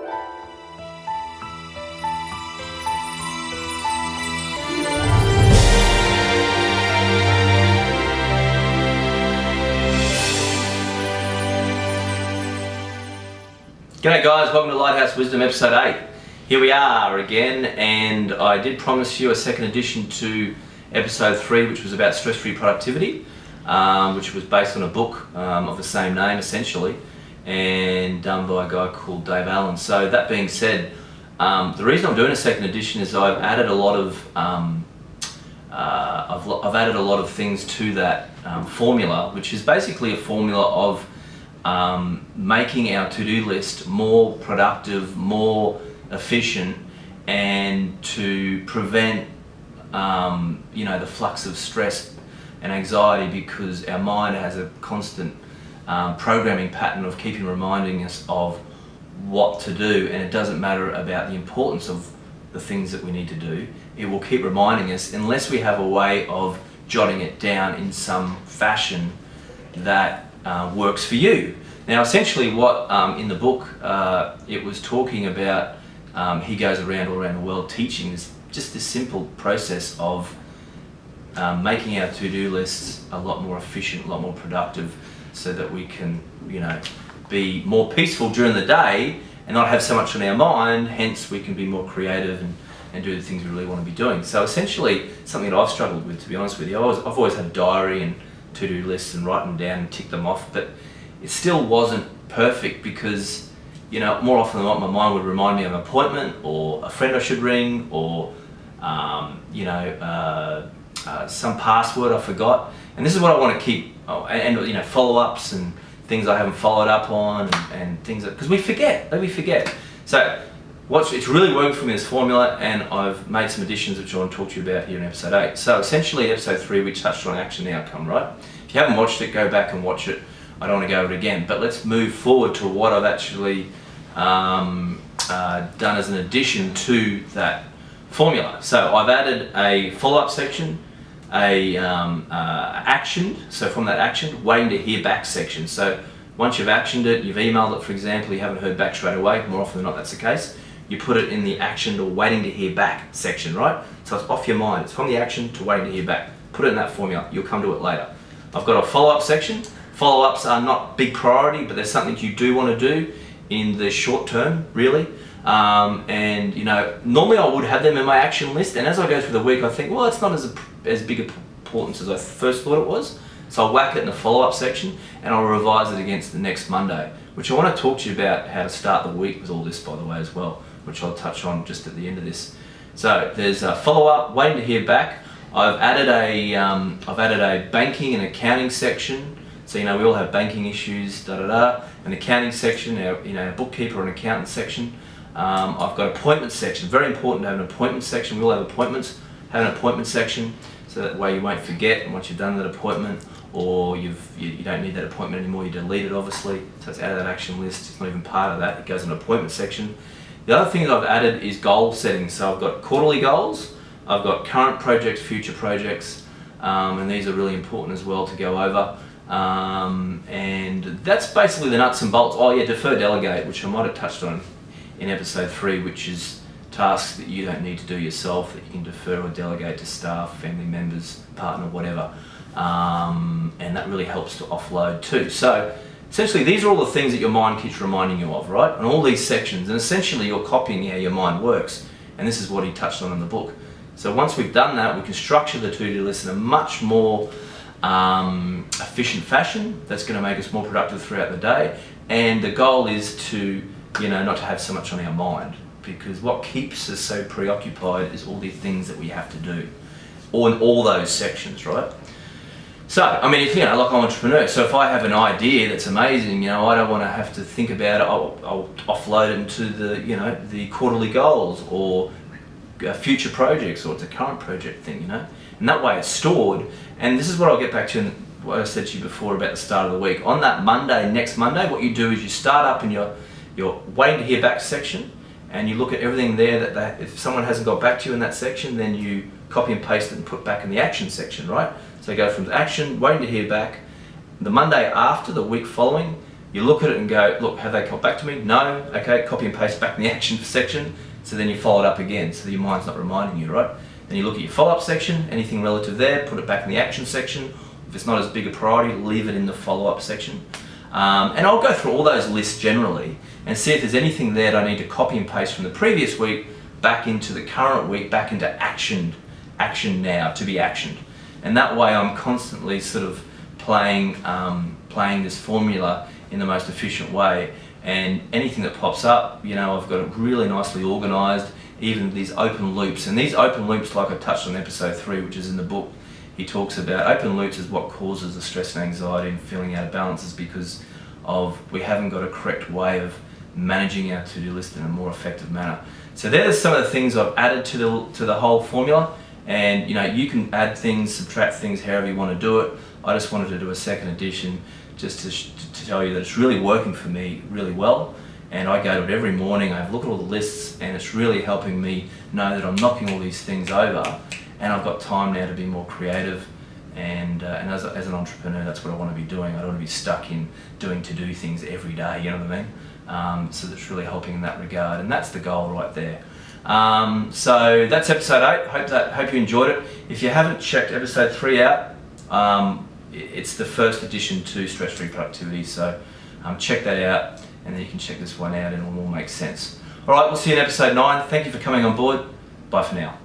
G'day guys, welcome to Lighthouse Wisdom episode 8. Here we are again, and I did promise you a second addition to episode 3, which was about stress-free productivity, which was based on a book of the same name essentially, and done by a guy called Dave Allen. So that being said, the reason I'm doing a second edition is I've added a lot of I've added a lot of things to that formula, which is basically a formula of making our to-do list more productive, more efficient, and to prevent the flux of stress and anxiety, because our mind has a constant programming pattern of keeping reminding us of what to do, and it doesn't matter about the importance of the things that we need to do. It will keep reminding us unless we have a way of jotting it down in some fashion that works for you. Now essentially what in the book it was talking about, he goes all around the world teaching is just this simple process of making our to-do lists a lot more efficient, a lot more productive, so that we can be more peaceful during the day and not have so much on our mind, hence we can be more creative and do the things we really want to be doing. So essentially something that I've struggled with, to be honest with you. I've always had a diary and to-do lists and write them down and tick them off, but it still wasn't perfect because more often than not my mind would remind me of an appointment or a friend I should ring, or some password I forgot. And this is what I want to keep, and follow-ups and things I haven't followed up on, and things because we forget. So it's really worked for me, this formula, and I've made some additions which I want to talk to you about here in episode 8. So essentially episode 3 we touched on action and outcome, right? If you haven't watched it, go back and watch it. I don't want to go over it again, but let's move forward to what I've actually done as an addition to that formula. So I've added a follow-up section, a action, so from that action, waiting to hear back section. So once you've actioned it, you've emailed it, for example, you haven't heard back straight away, more often than not that's the case, you put it in the actioned or waiting to hear back section, right? So it's off your mind, it's from the action to waiting to hear back. Put it in that formula, you'll come to it later. I've got a follow-up section. Follow-ups are not big priority, but there's something you do want to do in the short term, really. Normally I would have them in my action list, and as I go through the week I think, well, it's not as big importance as I first thought it was. So I'll whack it in the follow-up section and I'll revise it against the next Monday, which I want to talk to you about how to start the week with all this, by the way, as well, which I'll touch on just at the end of this. So there's a follow-up, waiting to hear back. I've added a banking and accounting section. So we all have banking issues, an accounting section, a bookkeeper and accountant section. I've got appointment section. Very important to have an appointment section. We all have appointments. Have an appointment section, so that way you won't forget once you've done that appointment, or you don't need that appointment anymore. You delete it, obviously. So it's out of that action list. It's not even part of that. It goes in an appointment section. The other thing that I've added is goal setting. So I've got quarterly goals. I've got current projects, future projects, and these are really important as well to go over. And that's basically the nuts and bolts. Oh yeah, defer, delegate, which I might have touched on in episode 3, which is tasks that you don't need to do yourself, that you can defer or delegate to staff, family members, partner, whatever. And that really helps to offload too. So essentially these are all the things that your mind keeps reminding you of, right? And all these sections, and essentially you're copying how your mind works. And this is what he touched on in the book. So once we've done that, we can structure the to-do list in a much more efficient fashion that's going to make us more productive throughout the day. And the goal is to not to have so much on our mind, because what keeps us so preoccupied is all the things that we have to do, or in all those sections, right? So I mean, if like I'm an entrepreneur, so if I have an idea that's amazing, I don't want to have to think about it. I'll offload it into the quarterly goals or future projects, or it's a current project thing, and that way it's stored. And this is what I'll get back to in what I said to you before about the start of the week. On that Monday, next Monday, what you do is you start up in your waiting to hear back section, and you look at everything there that if someone hasn't got back to you in that section, then you copy and paste it and put back in the action section, right? So you go from action, waiting to hear back. The Monday after, the week following, You look at it and go, look, have they got back to me? No. Okay, copy and paste back in the action section. So then you follow it up again, so your mind's not reminding you, right? Then you look at your follow-up section, anything relative there, put it back in the action section. If it's not as big a priority, leave it in the follow-up section. And I'll go through all those lists generally and see if there's anything there that I need to copy and paste from the previous week back into the current week, back into action now, to be actioned. And that way I'm constantly sort of playing this formula in the most efficient way. And anything that pops up, you know, I've got it really nicely organized, even these open loops. And these open loops, like I touched on episode 3, which is in the book, he talks about open loops is what causes the stress and anxiety and feeling out of balance, is because we haven't got a correct way of managing our to-do list in a more effective manner. So there's some of the things I've added to the whole formula. And you know, you can add things, subtract things, however you want to do it. I just wanted to do a second edition just to tell you that it's really working for me really well. And I go to it every morning, I have a look at all the lists, and it's really helping me know that I'm knocking all these things over, and I've got time now to be more creative. And as an entrepreneur, that's what I want to be doing. I don't want to be stuck in doing to-do things every day, you know what I mean? So that's really helping in that regard, and that's the goal right there. So that's episode 8. Hope you enjoyed it. If you haven't checked episode 3 out, it's the first addition to Stress-Free Productivity, so check that out, and then you can check this one out and it will all make sense. Alright, we'll see you in episode 9. Thank you for coming on board. Bye for now.